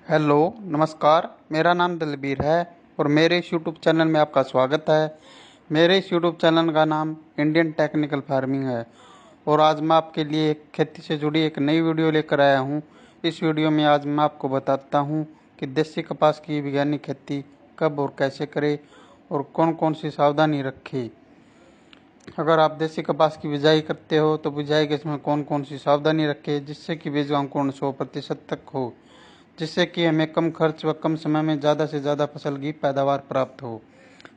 Hello, नमस्कार। मेरा नाम दलबीर है और मेरे इस यूट्यूब चैनल में आपका स्वागत है। मेरे इस यूट्यूब चैनल का नाम इंडियन टेक्निकल फार्मिंग है और आज मैं आपके लिए खेती से जुड़ी एक नई वीडियो लेकर आया हूं। इस वीडियो में आज मैं आपको बताता हूं कि देसी कपास की वैज्ञानिक खेती कब और कैसे करें और कौन कौन सी सावधानी रखें। अगर आप देसी कपास की बिजाई करते हो तो बिजाई के समय कौन कौन सी सावधानी रखें जिससे कि बीज का अंकुरण 100% तक हो, जिससे कि हमें कम खर्च व कम समय में ज़्यादा से ज़्यादा फसल की पैदावार प्राप्त हो,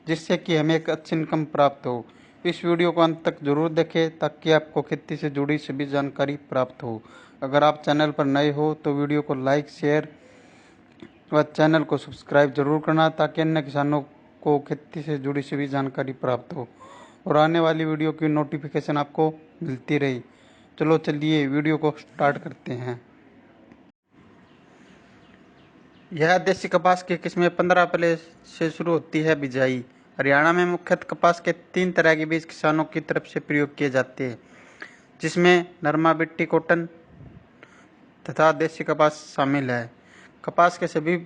जिससे कि हमें एक अच्छी इनकम प्राप्त हो। इस वीडियो को अंत तक जरूर देखें ताकि आपको खेती से जुड़ी सभी जानकारी प्राप्त हो। अगर आप चैनल पर नए हो तो वीडियो को लाइक, शेयर व चैनल को सब्सक्राइब जरूर करना ताकि अन्य किसानों को खेती से जुड़ी सभी जानकारी प्राप्त हो और आने वाली वीडियो की नोटिफिकेशन आपको मिलती रही। चलो चलिए वीडियो को स्टार्ट करते हैं। यह देसी कपास की किस्में 15 अप्रैल से शुरू होती है बिजाई। हरियाणा में मुख्यतः कपास के 3 तरह के बीज किसानों की तरफ से प्रयोग किए जाते हैं, जिसमें नरमा बिट्टी कॉटन तथा देसी कपास शामिल है। कपास के सभी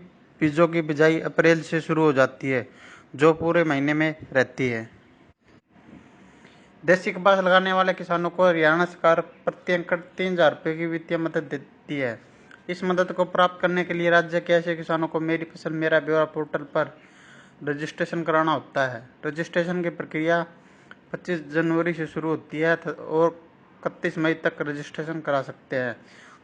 बीजों की बिजाई अप्रैल से शुरू हो जाती है, जो पूरे महीने में रहती है। देसी कपास लगाने वाले किसानों को हरियाणा सरकार प्रति एकड़ 3,000 रुपये की वित्तीय मदद देती है। इस मदद को प्राप्त करने के लिए राज्य के ऐसे किसानों को मेरी फसल मेरा ब्यौरा पोर्टल पर रजिस्ट्रेशन कराना होता है। रजिस्ट्रेशन की प्रक्रिया 25 जनवरी से शुरू होती है और 31 मई तक रजिस्ट्रेशन करा सकते हैं।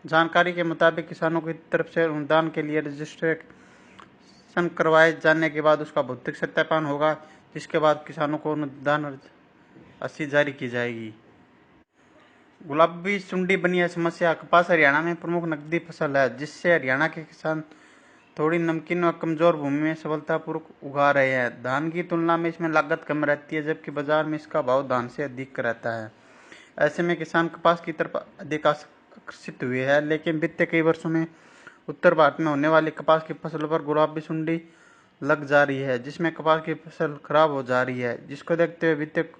जानकारी के मुताबिक किसानों की तरफ से अनुदान के लिए रजिस्ट्रेशन करवाए जाने के बाद उसका भौतिक सत्यापन होगा, जिसके बाद किसानों को अनुदान राशि जारी की जाएगी। गुलाबी सुंडी बनी है समस्या। कपास हरियाणा में प्रमुख नकदी फसल है, जिससे हरियाणा के किसान थोड़ी नमकीन व कमजोर भूमि में सफलतापूर्वक उगा रहे हैं। धान की तुलना में इसमें लागत कम रहती है, जबकि बाजार में इसका भाव धान से अधिक रहता है। ऐसे में किसान कपास की तरफ अधिक आकर्षित हुए हैं, लेकिन बीते कई वर्षों में उत्तर भारत में होने वाली कपास की फसल पर गुलाबी सुंडी लग जा रही है, जिसमें कपास की फसल खराब हो जा रही है। जिसको देखते हुए बीते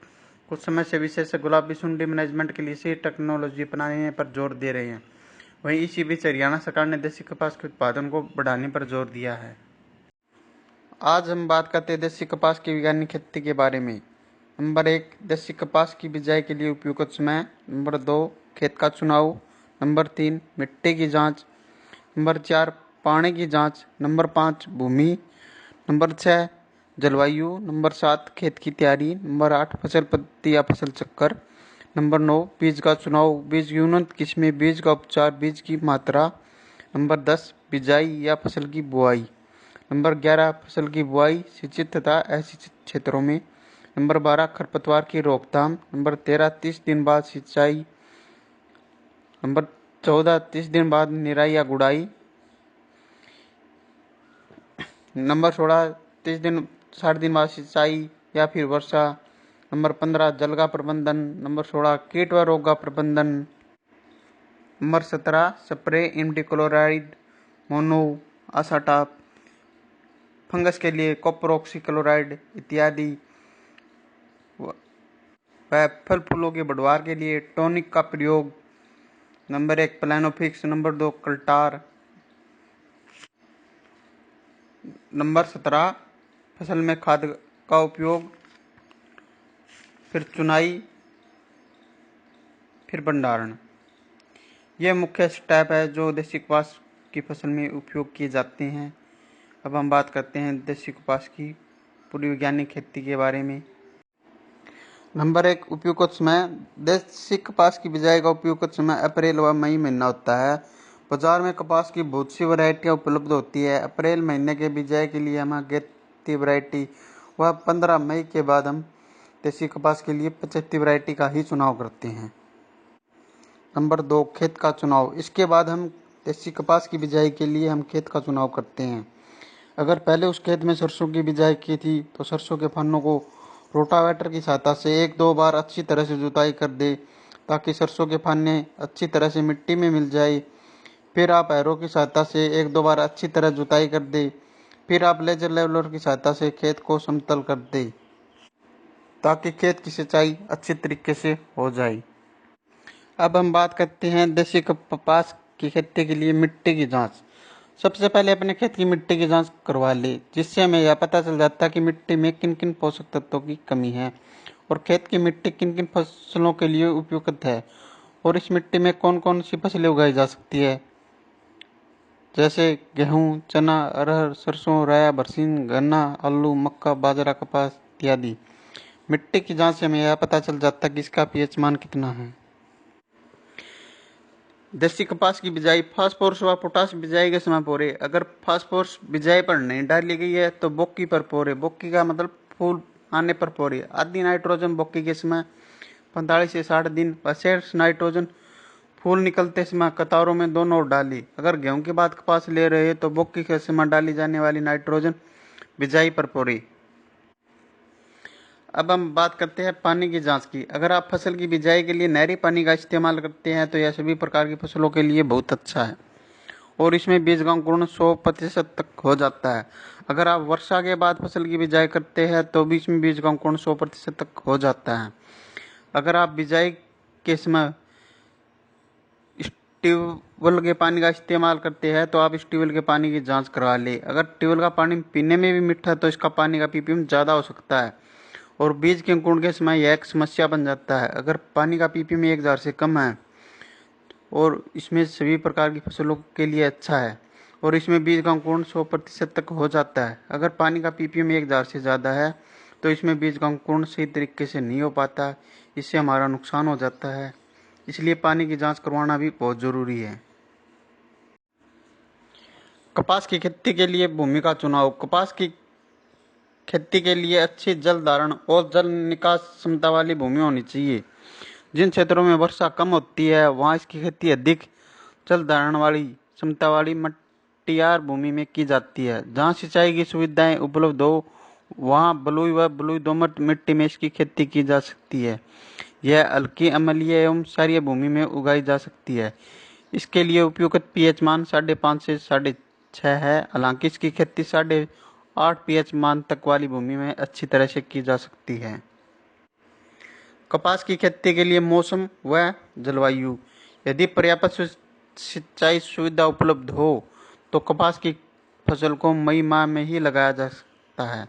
कुछ समय से विशेषज्ञ गुलाबी सुंडी मैनेजमेंट के लिए सही टेक्नोलॉजी अपनाने पर जोर दे रहे हैं। वहीं इसी बीच हरियाणा सरकार ने देसी कपास के उत्पादन को बढ़ाने पर जोर दिया है। आज हम बात करते हैं देसी कपास की वैज्ञानिक खेती के बारे में। नंबर 1, देसी कपास की बिजाई के लिए उपयुक्त समय। नंबर 2, खेत का चुनाव। नंबर 3, मिट्टी की जांच। नंबर 4, पानी की जांच। नंबर 5, भूमि। नंबर 6, जलवायु। नंबर 7, खेत की तैयारी। नंबर 8, फसल पद्धति या फसल चक्कर। नंबर 9, बीज का चुनाव, बीज की उन्नत किस्में, बीज का उपचार, बीज की मात्रा। नंबर 10, बिजाई या फसल की बुआई। नंबर 11, फसल की बुआई सिंचित तथा असिंचित क्षेत्रों में। नंबर 12, खरपतवार की रोकथाम। नंबर 13, 30 दिन बाद सिंचाई। नंबर 14, 30 दिन बाद निराई या गुड़ाई। नंबर 16, 60 दिन बाद सिंचाई या फिर वर्षा। नंबर 15, जल का प्रबंधन। नंबर 16, कीट व रोग का प्रबंधन। नंबर 17, स्प्रे इमिडाक्लोप्रिड, मोनो असाटाप, फंगस के लिए कॉपर ऑक्सीक्लोराइड इत्यादि। वह फल फूलों के बढ़वार के लिए टॉनिक का प्रयोग। नंबर 1, प्लानोफिक्स। नंबर 2, कल्टार। नंबर 17, फसल में खाद का उपयोग, फिर चुनाई, फिर भंडारण। यह मुख्य स्टेप है जो देसी कपास की फसल में उपयोग किए जाते हैं। अब हम बात करते हैं देसी कपास की पूरी वैज्ञानिक खेती के बारे में। नंबर 1, उपयुक्त समय। देसी कपास की बिजाई का उपयुक्त समय अप्रैल व मई महीना होता है। बाजार में कपास की बहुत सी वैरायटियाँ उपलब्ध होती है। अप्रैल महीने के बिजाई के लिए हम अगेती वैरायटी व 15 मई के बाद हम देसी कपास के लिए 75 वैरायटी का ही चुनाव करते हैं। नंबर 2, खेत का चुनाव। इसके बाद हम देसी कपास की बिजाई के लिए हम खेत का चुनाव करते हैं। अगर पहले उस खेत में सरसों की बिजाई की थी तो सरसों के फन्नों को रोटावेटर की सहायता से 1-2 बार अच्छी तरह से जुताई कर दे ताकि सरसों के फन्ने अच्छी तरह से मिट्टी में मिल जाए। फिर आप हैरो की सहायता से 1-2 बार अच्छी तरह जुताई कर दे। फिर आप लेजर लेवलर की सहायता से खेत को समतल कर दे ताकि खेत की सिंचाई अच्छी तरीके से हो जाए। अब हम बात करते हैं देसी कपास की खेती के लिए मिट्टी की जांच। सबसे पहले अपने खेत की मिट्टी की जांच करवा ले, जिससे हमें यह पता चल जाता है कि मिट्टी में किन किन पोषक तत्वों की कमी है और खेत की मिट्टी किन किन फसलों के लिए उपयुक्त है और इस मिट्टी में कौन कौन सी फसलें उगाई जा सकती है, जैसे गेहूँ, चना, अरहर, सरसों, राया, बरसीन, गन्ना, आलू, मक्का, बाजरा, कपास इत्यादि। मिट्टी की जांच से हमें यह पता चल जाता है कि इसका पीएच मान कितना है। देसी कपास की बिजाई फास्फोरस व पोटाश बिजाई के समय पोरे। अगर फास्फोरस बिजाई पर नहीं डाली गई है तो बोक्की पर पोरे। बोक्की का मतलब फूल आने पर पोरे। आदि नाइट्रोजन बोक्की के समय 45 से 60 दिन व शेष नाइट्रोजन फूल निकलते समय कतारों में दोनों ओर डाली। अगर गेहूं के बाद कपास ले रहे हैं तो बोक्की के समय डाली जाने वाली नाइट्रोजन बिजाई पर पोरे। अब हम बात करते हैं पानी की जांच की। अगर आप फसल की बिजाई के लिए नहरी पानी का इस्तेमाल करते हैं तो यह सभी प्रकार की फसलों के लिए बहुत अच्छा है और इसमें बीज का अंकुरण 100% तक हो जाता है। अगर आप वर्षा के बाद फसल की बिजाई करते हैं तो बीच में बीज का अंकुरण 100% तक हो जाता है। अगर आप बिजाई के समय ट्यूबवेल के पानी का इस्तेमाल करते हैं तो आप इस ट्यूबवेल के पानी की जांच करवा लें। अगर ट्यूबवेल का पानी पीने में भी मीठा है तो इसका पानी का पीपीएम ज़्यादा हो सकता है और बीज के अंकुरण के समय यह एक समस्या बन जाता है। अगर पानी का पीपीएम 1000 से कम है और इसमें सभी प्रकार की फसलों के लिए अच्छा है और इसमें बीज का अंकुरण 100% तक हो जाता है। अगर पानी का पीपीएम 1000 से ज़्यादा है तो इसमें बीज का अंकुरण सही तरीके से नहीं हो पाता, इससे हमारा नुकसान हो जाता है। इसलिए पानी की जांच करवाना भी बहुत ज़रूरी है। कपास की खेती के लिए भूमि का चुनाव। कपास की खेती के लिए अच्छी जल धारण और जल निकास क्षमता वाली भूमि होनी चाहिए। जिन क्षेत्रों में वर्षा कम होती है वहाँ इसकी खेती अधिक जल धारण वाली क्षमता वाली मटियार भूमि में की जाती है। जहाँ सिंचाई की सुविधाएं उपलब्ध हो वहाँ बलुई व बलुई दोमट मिट्टी में इसकी खेती की जा सकती है। यह हल्की अम्लीय एवं क्षारीय भूमि में उगाई जा सकती है। इसके लिए उपयुक्त पीएच मान 5.5 से 6.5 है। हालांकि इसकी खेती 8.5 पीएच मान तक वाली भूमि में अच्छी तरह से की जा सकती है। कपास की खेती के लिए मौसम व जलवायु। यदि पर्याप्त सिंचाई सुविधा उपलब्ध हो तो कपास की फसल को मई माह में ही लगाया जा सकता है।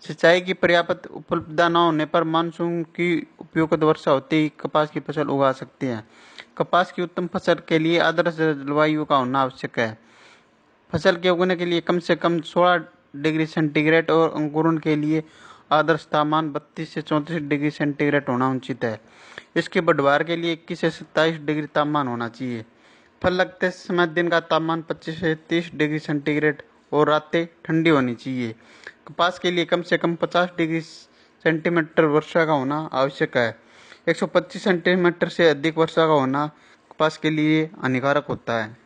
सिंचाई की पर्याप्त उपलब्धता न होने पर मानसून की उपयुक्त वर्षा होते ही कपास की फसल उगा सकते हैं। कपास की उत्तम फसल के लिए आदर्श जलवायु का होना आवश्यक है। फसल के उगने के लिए कम से कम 16 डिग्री सेंटीग्रेड और अंकुरण के लिए आदर्श तापमान 32 से 34 डिग्री सेंटीग्रेड होना उचित है। इसके बढ़वार के लिए 21 से 27 डिग्री तापमान होना चाहिए। फल लगते समय दिन का तापमान 25 से 30 डिग्री सेंटीग्रेड और रातें ठंडी होनी चाहिए। कपास के लिए कम से कम 50 डिग्री सेंटीमीटर वर्षा का होना आवश्यक है। 125 सेंटीमीटर से अधिक वर्षा का होना कपास के लिए हानिकारक होता है।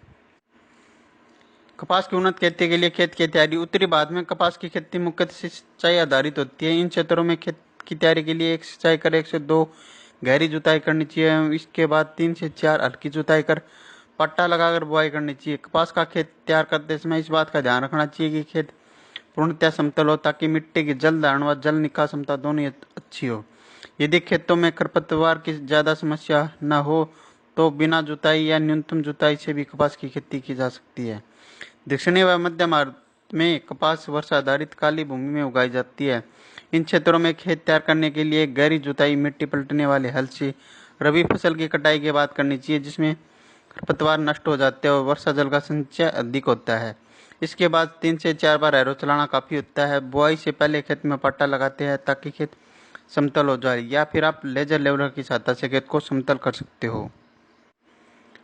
कपास की उन्नत खेती के लिए खेत की तैयारी। उत्तरी भारत में कपास की खेती मुख्यतः सिंचाई आधारित होती है। इन क्षेत्रों में खेत की तैयारी के लिए 1 सिंचाई कर 1 से 2 गहरी जुताई करनी चाहिए। इसके बाद 3 से 4 हल्की जुताई कर पट्टा लगाकर बुआई करनी चाहिए। कपास का खेत तैयार करते समय इस बात का ध्यान रखना चाहिए कि खेत पूर्णतः समतल हो ताकि मिट्टी की जल धारण व जल निकास क्षमता दोनों अच्छी हो। यदि खेतों में खरपतवार की ज़्यादा समस्या न हो तो बिना जुताई या न्यूनतम जुताई से भी कपास की खेती की जा सकती है। दक्षिणी व मध्य भारत में कपास वर्षा आधारित काली भूमि में उगाई जाती है। इन क्षेत्रों में खेत तैयार करने के लिए गहरी जुताई मिट्टी पलटने वाले हल से रबी फसल की कटाई के बाद करनी चाहिए, जिसमें खरपतवार नष्ट हो जाते हैं और वर्षा जल का संचय अधिक होता है। इसके बाद 3 से 4 बार हैरो चलाना काफ़ी होता है। बुआई से पहले खेत में पट्टा लगाते हैं ताकि खेत समतल हो जाए, या फिर आप लेजर लेवलर की सहायता से खेत को समतल कर सकते हो।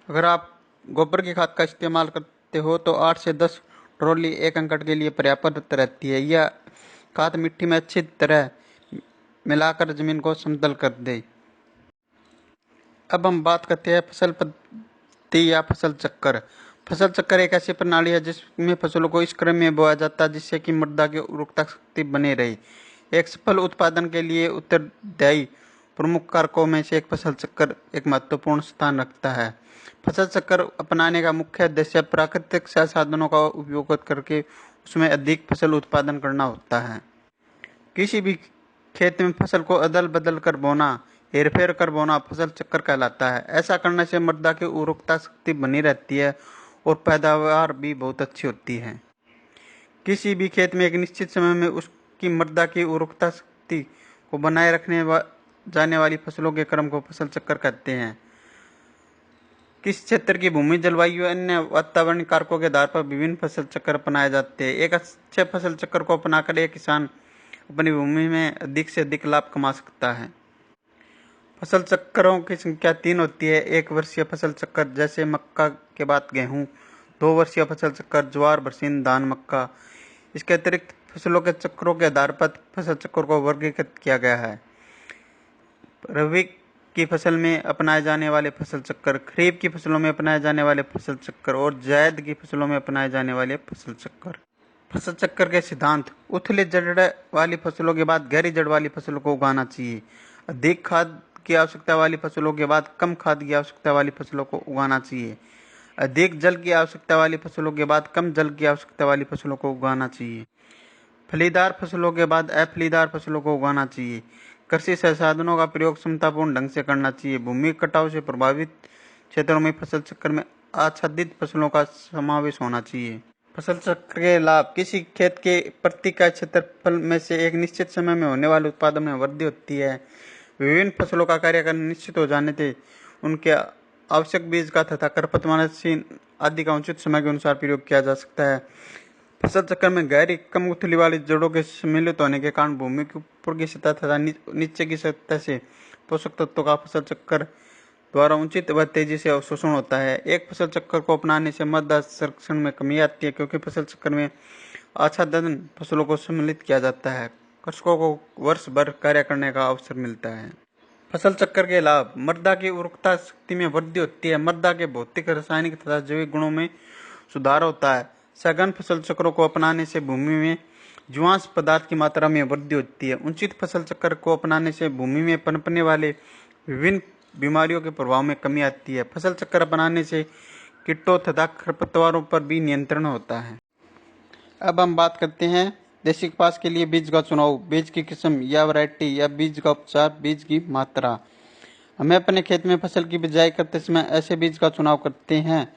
अगर आप गोबर की खाद का इस्तेमाल करते हो तो 8 से 10 ट्रॉली 1 एकड़ के लिए पर्याप्त रहती है। यह खाद मिट्टी में अच्छी तरह मिलाकर जमीन को समतल कर दे। अब हम बात करते हैं फसल पद्धति या फसल चक्कर। फसल चक्कर एक ऐसी प्रणाली है जिसमें फसलों को इस क्रम में बोया जाता है जिससे कि मृदा की उर्वरता शक्ति बनी रहे। एक सफल उत्पादन के लिए उत्तरदायी प्रमुख कारकों में से एक फसल चक्कर एक महत्वपूर्ण स्थान रखता है। फसल चक्कर अपनाने का मुख्य उद्देश्य प्राकृतिक संसाधनों का उपयोग करके उसमें अधिक फसल उत्पादन करना होता है। किसी भी खेत में फसल को अदल बदल कर बोना, हेरफेर कर बोना फसल चक्कर कहलाता है। ऐसा करने से मृदा की उर्वरता शक्ति बनी रहती है और पैदावार भी बहुत अच्छी होती है। किसी भी खेत में एक निश्चित समय में उसकी मृदा की उर्वरता शक्ति को बनाए रखने जाने वाली फसलों के क्रम को फसल चक्र कहते हैं। किस क्षेत्र की भूमि, जलवायु, अन्य वातावरणीय कारकों के आधार पर विभिन्न फसल चक्र अपनाए जाते हैं। एक अच्छे फसल चक्र को अपनाकर एक किसान अपनी भूमि में अधिक से अधिक लाभ कमा सकता है। फसल चक्रों की संख्या 3 होती है। 1 वर्षीय फसल चक्र जैसे मक्का के बाद गेहूं, 2 वर्षीय फसल चक्र ज्वार, बरसीन, धान, मक्का। इसके अतिरिक्त फसलों के चक्रों के आधार पर फसल चक्र को वर्गीकृत किया गया है। रबी की फसल में अपनाए जाने वाले फसल चक्र, खरीफ की फसलों में अपनाए जाने वाले फसल चक्र और जायद की फसलों में अपनाए जाने वाले फसल चक्र। फसल चक्र के सिद्धांत: उथली जड़ वाली फसलों के बाद गहरी जड़ वाली फसलों को उगाना चाहिए। अधिक खाद की आवश्यकता वाली फसलों के बाद कम खाद की आवश्यकता वाली फसलों को उगाना चाहिए। अधिक जल की आवश्यकता वाली फसलों के बाद कम जल की आवश्यकता वाली फसलों को उगाना चाहिए। फलीदार फसलों के बाद अफलीदार फसलों को उगाना चाहिए। कृषि संसाधनों का प्रयोग क्षमतापूर्ण ढंग से करना चाहिए। भूमि कटाव से प्रभावित क्षेत्रों में फसल चक्र में आच्छादित फसलों का समावेश होना चाहिए। फसल चक्र के लाभ: किसी खेत के प्रति इकाई क्षेत्रफल में से एक निश्चित समय में होने वाले उत्पादन में वृद्धि होती है। विभिन्न फसलों का कार्यकाल निश्चित हो जाने से उनके आवश्यक बीज का तथा खरपतवारनाशी आदि का उचित समय के अनुसार प्रयोग किया जा सकता है। फसल चक्र में गहरी कम उथली वाली जड़ों के सम्मिलित होने के कारण भूमि की ऊपर की सतह तथा नीचे की सतह से पोषक तत्वों का फसल चक्र द्वारा उचित व तेजी से अवशोषण होता है। एक फसल चक्र को अपनाने से मृदा संरक्षण में कमी आती है, क्योंकि फसल चक्र में आच्छादन फसलों को सम्मिलित किया जाता है। कृषकों को वर्ष भर कार्य करने का अवसर मिलता है। फसल चक्र के लाभ: मृदा की उर्वरता शक्ति में वृद्धि होती है। मृदा के भौतिक, रासायनिक तथा जैविक गुणों में सुधार होता है। सघन फसल चक्रों को अपनाने से भूमि में जीवांश पदार्थ की मात्रा में वृद्धि होती है। उचित फसल चक्र को अपनाने से भूमि में पनपने वाले विभिन्न बीमारियों के प्रभाव में कमी आती है। फसल चक्र अपनाने से कीटों तथा खरपतवारों पर भी नियंत्रण होता है। अब हम बात करते हैं देसी कपास के लिए बीज का चुनाव, बीज की किस्म या वैरायटी या बीज का उपचार, बीज की मात्रा। हमें अपने खेत में फसल की बिजाई करते समय ऐसे बीज का चुनाव करते हैं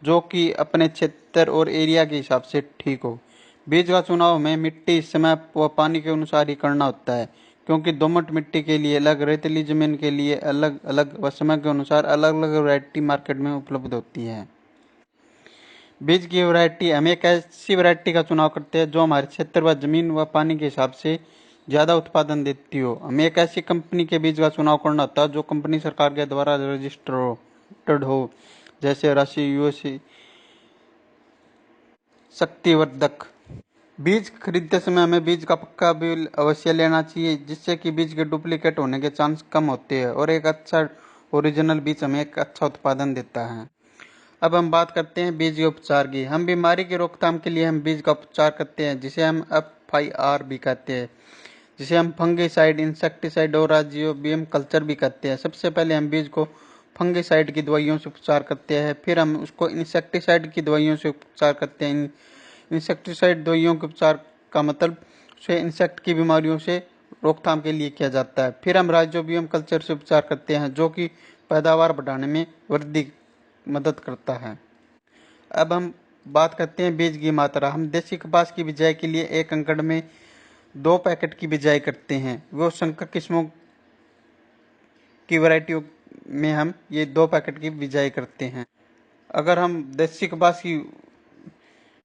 जो कि अपने क्षेत्र और एरिया के हिसाब से ठीक हो। बीज का चुनाव हमें मिट्टी, समय व पानी के अनुसार ही करना होता है, क्योंकि दोमट मिट्टी के लिए अलग, रेतीली जमीन के लिए अलग अलग व समय के अनुसार अलग अलग वैरायटी मार्केट में उपलब्ध होती है। बीज की वैरायटी: हम एक ऐसी वैरायटी का चुनाव करते हैं जो हमारे क्षेत्र व जमीन व पानी के हिसाब से ज़्यादा उत्पादन देती हो। हमें एक ऐसी कंपनी के बीज का चुनाव करना होता है जो कंपनी सरकार के द्वारा रजिस्टर्ड हो, जैसे राशि, यूएसए, शक्तिवर्धक। बीज खरीदते समय हमें बीज का पक्का बिल अवश्य लेना चाहिए, जिससे कि बीज के डुप्लीकेट होने के चांस कम होते हैं और एक अच्छा ओरिजिनल बीज हमें एक अच्छा उत्पादन देता है। अब हम बात करते हैं बीज के उपचार की। हम बीमारी की रोकथाम के लिए हम बीज का उपचार करते हैं, जिसे हम FIR भी कहते हैं, जिसे हम फंगिसाइड, इंसेक्टिसाइड और राइजोबियम कल्चर भी कहते हैं। सबसे पहले हम बीज को फंगिसाइड की दवाइयों से उपचार करते हैं, फिर हम उसको इंसेक्टिसाइड की दवाइयों से उपचार करते हैं। इंसेक्टिसाइड दवाइयों के उपचार का मतलब उसे इंसेक्ट की बीमारियों से रोकथाम के लिए किया जाता है। फिर हम राइजोबियम कल्चर से उपचार करते हैं, जो कि पैदावार बढ़ाने में वृद्धि मदद करता है। अब हम बात करते हैं बीज की मात्रा। हम देसी कपास की बिजाई के लिए एक एकड़ में 2 पैकेट की बिजाई करते हैं। वो संकर किस्मों की वैरायटियों में हम ये 2 पैकेट की बिजाई करते हैं। अगर हम देसी कपास की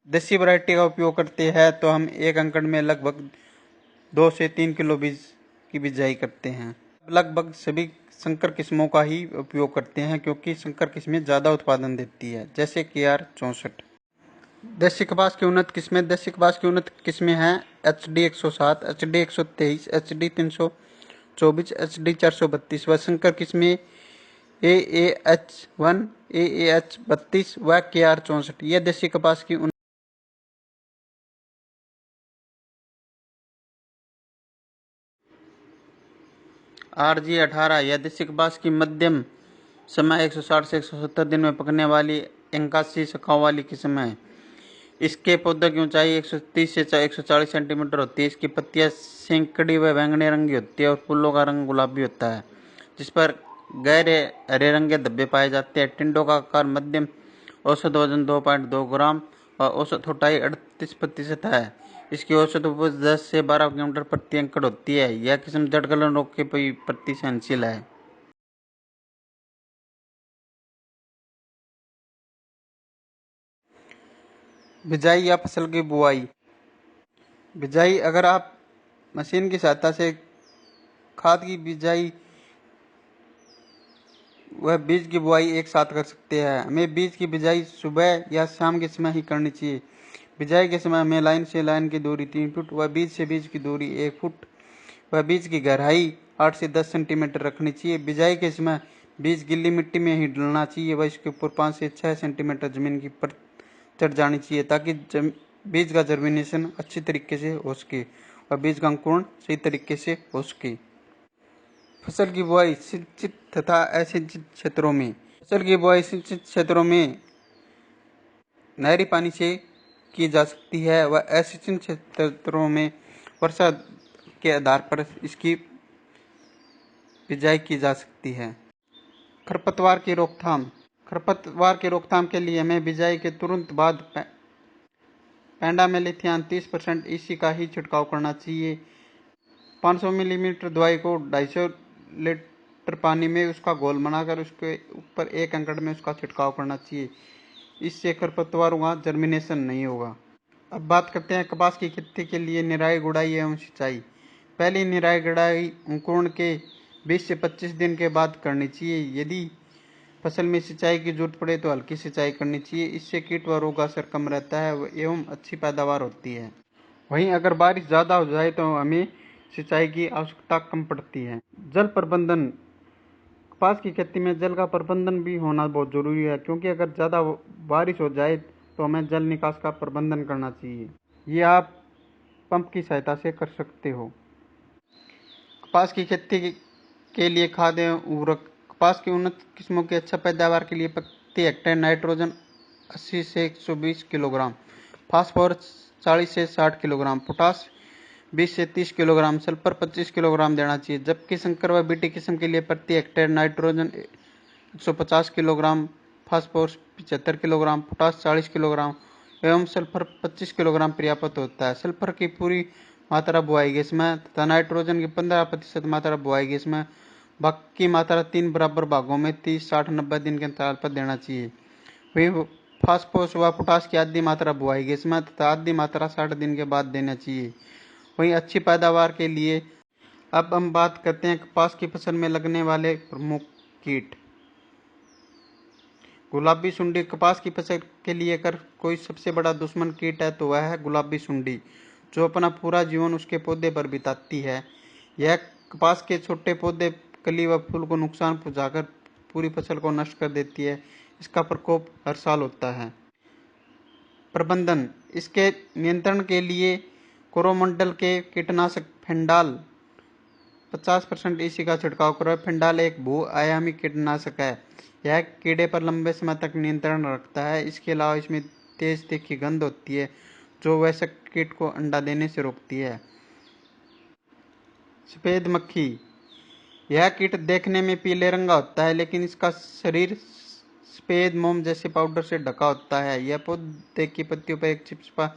देसी वैरायटी का उपयोग करते हैं तो हम एक एकड़ में लगभग 2 से 3 किलो बीज की बिजाई करते हैं। लगभग सभी संकर किस्मों का ही उपयोग करते हैं, क्योंकि संकर किस्में ज़्यादा उत्पादन देती है, जैसे KR 64। देसी कपास की उन्नत किस्में: देसी कपास की उन्नत किस्में हैं HD 107, HD 123, HD 324, HD 432 व संकर किस्में AAH1, AAH 32 व KR 64। यह देसी कपास की RG 18 यह देसी कपास की मध्यम समय 160 से 170 दिन में पकने वाली 81 शाखाओं वाली किस्म है। इसके पौधे की ऊंचाई 130 से 140 सेंटीमीटर होती है। इसकी पत्तियां सैकड़ी व बैंगनी रंग की होती है और फूलों का रंग गुलाबी होता है, जिस पर गहरे हरे रंग के धब्बे पाए जाते हैं। टिंडों का आकार मध्यम औसत वजन 2.2 ग्राम और औसत मोटाई 38% है। इसकी औसत उपज 10 से 12 किलोमीटर प्रति एकड़ होती है। यह किस्म जड़ गलन रोग के प्रति सहनशील है। बिजाई या फसल की बुआई। बिजाई, अगर आप मशीन की सहायता से खाद की बिजाई व बीज की बुआई एक साथ कर सकते हैं। हमें बीज की बिजाई सुबह या शाम के समय ही करनी चाहिए। बिजाई के समय हमें लाइन से लाइन की दूरी 3 फुट व बीज से बीज की दूरी 1 फुट व बीज की गहराई 8 से 10 सेंटीमीटर रखनी चाहिए। बिजाई के समय बीज गिल्ली मिट्टी में ही डलना चाहिए व इसके ऊपर 5 से 6 सेंटीमीटर जमीन की परत चढ़ जानी चाहिए ताकि बीज का जर्मिनेशन अच्छी तरीके से हो सके और बीज का अंकुरण सही तरीके से हो सके। फसल की बुआई सिंचित तथा असिंचित क्षेत्रों में। फसल की बुआई सिंचित क्षेत्रों में नहरी पानी से की जा सकती है व असिंचित क्षेत्रों में वर्षा के आधार पर इसकी बिजाई की जा सकती है। खरपतवार की रोकथाम। खरपतवार की रोकथाम के लिए हमें बिजाई के तुरंत बाद पेंडामेलिथियान 30% EC का ही छिड़काव करना चाहिए। 500 मिलीमीटर दवाई को 250 लीटर पानी में उसका घोल बनाकर उसके ऊपर 1 एकड़ में उसका छिड़काव करना चाहिए। इससे खरपतवारों का जर्मिनेशन नहीं होगा। अब बात करते हैं कपास की खेती के लिए निराई गुड़ाई एवं सिंचाई। पहली निराई गुड़ाई अंकुरण के 20 से 25 दिन के बाद करनी चाहिए। यदि फसल में सिंचाई की जरूरत पड़े तो हल्की सिंचाई करनी चाहिए। इससे कीट व रोग असर कम रहता है एवं अच्छी पैदावार होती है। वहीं अगर बारिश ज़्यादा हो जाए तो हमें सिंचाई की आवश्यकता कम पड़ती है। जल प्रबंधन। कपास की खेती में जल का प्रबंधन भी होना बहुत जरूरी है, क्योंकि अगर ज़्यादा बारिश हो जाए तो हमें जल निकास का प्रबंधन करना चाहिए। ये आप पंप की सहायता से कर सकते हो। कपास की खेती के लिए खाद एवं उर्वरक। कपास की उन्नत किस्मों की अच्छा पैदावार के लिए प्रति हेक्टेयर नाइट्रोजन 80 से 120 किलोग्राम, फास्फोरस 40 से 60 किलोग्राम, पोटास 20 से 30 किलोग्राम, सल्फर 25 किलोग्राम देना चाहिए। जबकि संकर व बीटी किस्म के लिए प्रति hectare nitrogen 150 kilogram, phosphorus 75 kilogram, potash 40 kilogram एवं सल्फर 25 किलोग्राम पर्याप्त होता है। सल्फर की पूरी मात्रा बुआई के समय तथा नाइट्रोजन की 15% मात्रा बुआई के समय, बाकी मात्रा 3 बराबर भागों में 30, 60, 90 दिन के अंतराल पर देना चाहिए। वही फास्फोरस व पोटास की आधी मात्रा बुआई के समय तथा आधी मात्रा 60 दिन के बाद देना चाहिए। वहीं अच्छी पैदावार के लिए अब हम बात करते हैं कपास की फसल में लगने वाले प्रमुख कीट। गुलाबी सुंडी। कपास की फसल के लिए अगर कोई सबसे बड़ा दुश्मन कीट है तो वह है गुलाबी सुंडी, जो अपना पूरा जीवन उसके पौधे पर बिताती है। यह कपास के छोटे पौधे, कली व फूल को नुकसान पहुंचाकर पूरी फसल को नष्ट कर देती है। इसका प्रकोप हर साल होता है। प्रबंधन। इसके नियंत्रण के लिए कोरोमंडल के कीटनाशक फेंडाल 50% EC का छिड़काव करो। फेंडाल एक बहुआयामी कीटनाशक है। यह कीड़े पर लंबे समय तक नियंत्रण रखता है। इसके अलावा इसमें तेज तीखी गंध होती है जो वयस्क कीट को अंडा देने से रोकती है। सफेद मक्खी। यह कीट देखने में पीले रंग का होता है, लेकिन इसका शरीर सफेद मोम जैसे पाउडर से ढका होता है। यह पौधे की पत्तियों पर एक चिपचिपा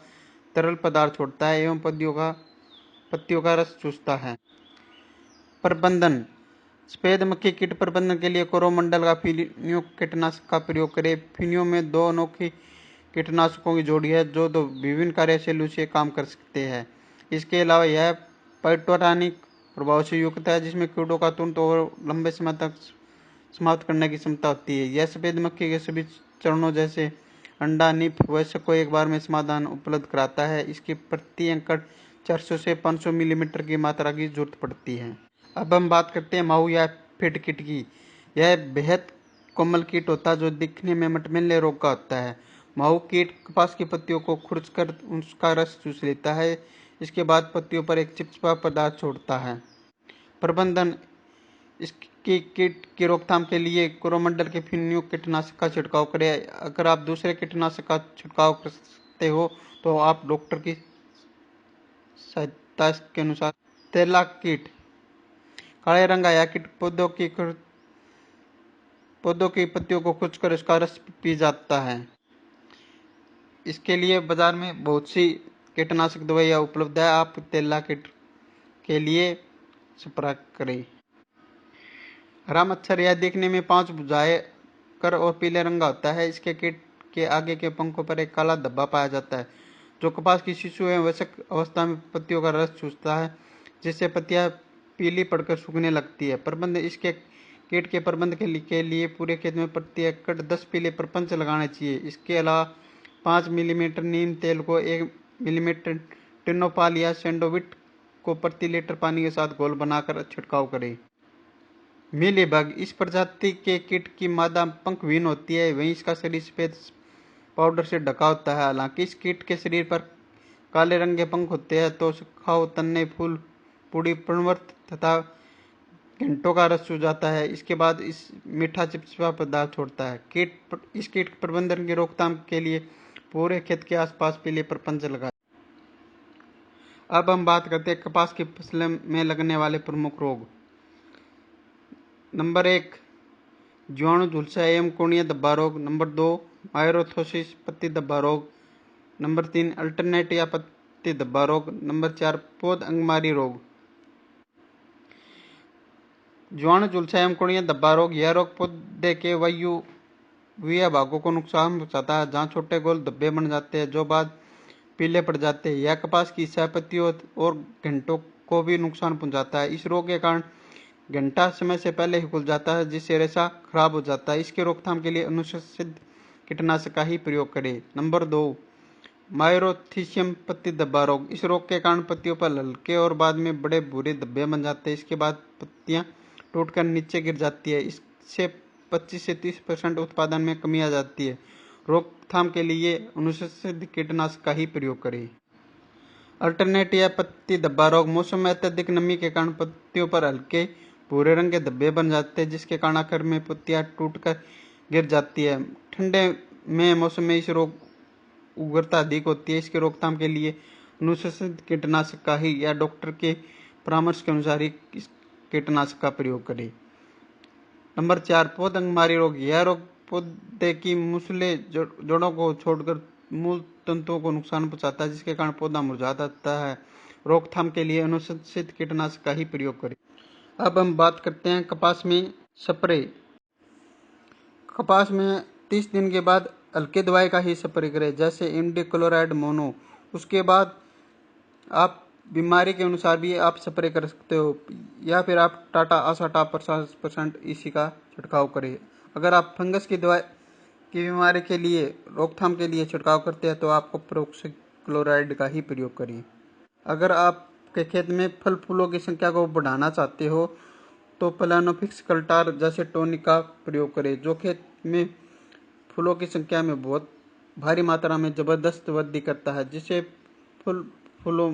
तरल पदार्थ छोड़ता है एवं पत्तियों का रस चूसता है। प्रबंधन। सफेद मक्खी कीट प्रबंधन के लिए कोरोमंडल का फिनियो कीटनाशक का प्रयोग करें। फिनियो में 2 अनोखी कीटनाशकों की जोड़ी है जो 2 विभिन्न कार्यशैलियों से काम कर सकते हैं। इसके अलावा यह पाइटोरानिक प्रभाव से युक्त है, जिसमें कीड़ों का तुरंत और लंबे समय तक समाप्त करने की क्षमता होती है। यह सफेद मक्खी के सभी चरणों जैसे अंडा, निप, वयस्क को एक बार में समाधान उपलब्ध कराता है। इसकी प्रति एकड़ 400 से 500 मिलीमीटर की मात्रा की जरूरत पड़ती है। अब हम बात करते हैं माहू या फिट कीट की। यह बेहद कोमल कीट होता है जो दिखने में मटमैले रोग का होता है। माहू कीट कपास की पत्तियों को खुरचकर उसका रस चूस लेता है। इसके बाद पत्तियों पर एक चिपचिपा पदार्थ छोड़ता है। प्रबंधन। इसकी कीट की रोकथाम के लिए कोरोमंडल के फिनियो कीटनाशक का छिड़काव करें। अगर आप दूसरे कीटनाशक का छिड़काव कर सकते हो तो आप डॉक्टर की सहायता के अनुसार। तेला कीट। काले रंग का यह कीट पौधों की पत्तियों को खुरचकर उसका रस पी जाता है। इसके लिए बाजार में बहुत सी कीटनाशक दवाइयाँ उपलब्ध है। आप तेला कीट के लिए संपर्क करें। हरा मच्छर यह देखने में 5 भुजाएं कर और पीले रंग का होता है। इसके कीट के आगे के पंखों पर एक काला धब्बा पाया जाता है जो कपास की शिशु एवं वयस्क अवस्था में पत्तियों का रस चूसता है, जिससे पत्तियां पीली पड़कर सूखने लगती है। प्रबंध इसके कीट के प्रबंध के लिए पूरे खेत में प्रति एकड़ 10 पीले प्रपंच लगाने चाहिए। इसके अलावा 5 मिलीमीटर नीम तेल को 1 मिलीमीटर टिनोपाल या सेंडोविट को प्रति लीटर पानी के साथ घोल बनाकर छिड़काव करें। मीलीबग इस प्रजाति के कीट की मादा पंखविहीन होती है, वहीं इसका शरीर सफेद पाउडर से ढका होता है। हालांकि इस कीट के शरीर पर काले रंग के पंख होते हैं तो सुखाव तन्ने फूल पूरी प्रवृत्त तथा घंटों का रस चूस जाता है। इसके बाद इस मीठा चिपचिपा पदार्थ छोड़ता है। इस कीट प्रबंधन की रोकथाम के लिए पूरे खेत के आसपास पीले प्रपंच लगाए। अब हम बात करते हैं कपास की फसल में लगने वाले प्रमुख रोग। नंबर 1 जीवाणु झुलसा एवं कोणीय धब्बा रोग। नंबर 2 मायरोथोसिस पत्ती धब्बा रोग। नंबर 3 अल्टरनेट या पत्ती धब्बा रोग। नंबर 4 पौध अंगमारी रोग। जीवाणु झुलसा एवं कोणीय धब्बा रोग यह रोग पौधे के वायवीय भागों को नुकसान पहुंचाता है, जहां छोटे गोल धब्बे बन जाते हैं जो बाद पीले पड़ जाते हैं। यह कपास की सहपत्तियों और घंटों को भी नुकसान पहुंचाता है। इस रोग के कारण घंटा समय से पहले ही खुल जाता है, जिससे रेशा खराब हो जाता है। इसके रोकथाम के लिए अनुशंसित कीटनाशक का ही प्रयोग करें। नंबर 2 मायरोथिसियम पत्ती धब्बा रोग। इस रोग के कारण पत्तियों पर हल्के और बाद में बड़े भूरे धब्बे बन जाते हैं। इसके बाद पत्तियां टूटकर नीचे गिर जाती है। इससे 25 से 30% उत्पादन में कमी आ जाती है। रोकथाम के लिए अनुशंसित कीटनाशक का ही प्रयोग करें। अल्टरनेट या पत्ती धब्बा रोग मौसम में अत्यधिक नमी के कारण पत्तियों पर हल्के भूरे रंग के धब्बे बन जाते हैं, जिसके कारण आखिर में पत्तियां टूटकर गिर जाती है। ठंडे में मौसम में इस रोग उग्रता अधिक होती है। इसके रोकथाम के लिए अनुशंसित कीटनाशक का ही या डॉक्टर के परामर्श के अनुसार ही इस कीटनाशक का प्रयोग करें। नंबर 4 पौध अंगमारी रोग। यह रोग पौधे की मूसले जड़ों को छोड़कर मूल तंतुओं को नुकसान पहुंचाता है, जिसके कारण पौधा मुरझा जाता है। रोकथाम के लिए अनुशंसित कीटनाशक का ही प्रयोग करें। अब हम बात करते हैं कपास में स्प्रे। कपास में 30 दिन के बाद हल्के दवाई का ही स्प्रे करें, जैसे इमिडाक्लोप्रिड मोनो। उसके बाद आप बीमारी के अनुसार भी आप स्प्रे कर सकते हो, या फिर आप टाटा आसाटाप 50% इसी का छिड़काव करें। अगर आप फंगस की दवाई की बीमारी के लिए रोकथाम के लिए छिड़काव करते हैं तो आपको प्रोक्सीक्लोराइड का ही प्रयोग करें। अगर आपके खेत में फल फूलों की संख्या को बढ़ाना चाहते हो तो प्लानोफिक्स कल्टार जैसे टॉनिक का प्रयोग करें, जो खेत में फूलों की संख्या में बहुत भारी मात्रा में जबरदस्त वृद्धि करता है। जिससे फूलों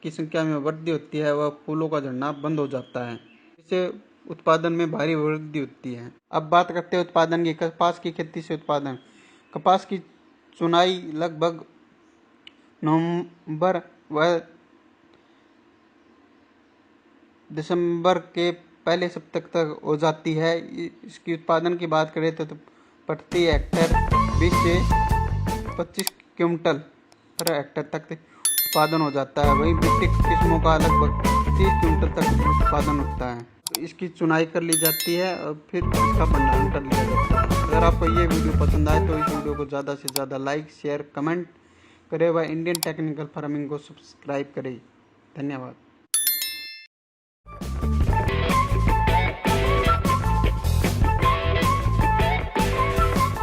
की संख्या में वृद्धि होती है, वह फूलों का झड़ना बंद हो जाता है, जिससे उत्पादन में भारी वृद्धि होती है। अब बात करते हैं उत्पादन की। कपास की खेती से उत्पादन। कपास की चुनाई लगभग नवंबर व दिसंबर के पहले सप्ताह तक हो जाती है। इसकी उत्पादन की बात करें तो प्रति हेक्टेयर 20 से 25 क्विंटल पर हेक्टेयर तक उत्पादन हो जाता है। वहीं मिट्टी किस्मों का लगभग 30 क्विंटल तक उत्पादन होता है। इसकी चुनाई कर ली जाती है और फिर इसका भंडारण कर लिया जाता है। अगर आपको ये वीडियो पसंद आए तो इस वीडियो को ज़्यादा से ज़्यादा लाइक शेयर कमेंट करें व इंडियन टेक्निकल फार्मिंग को सब्सक्राइब करें। धन्यवाद।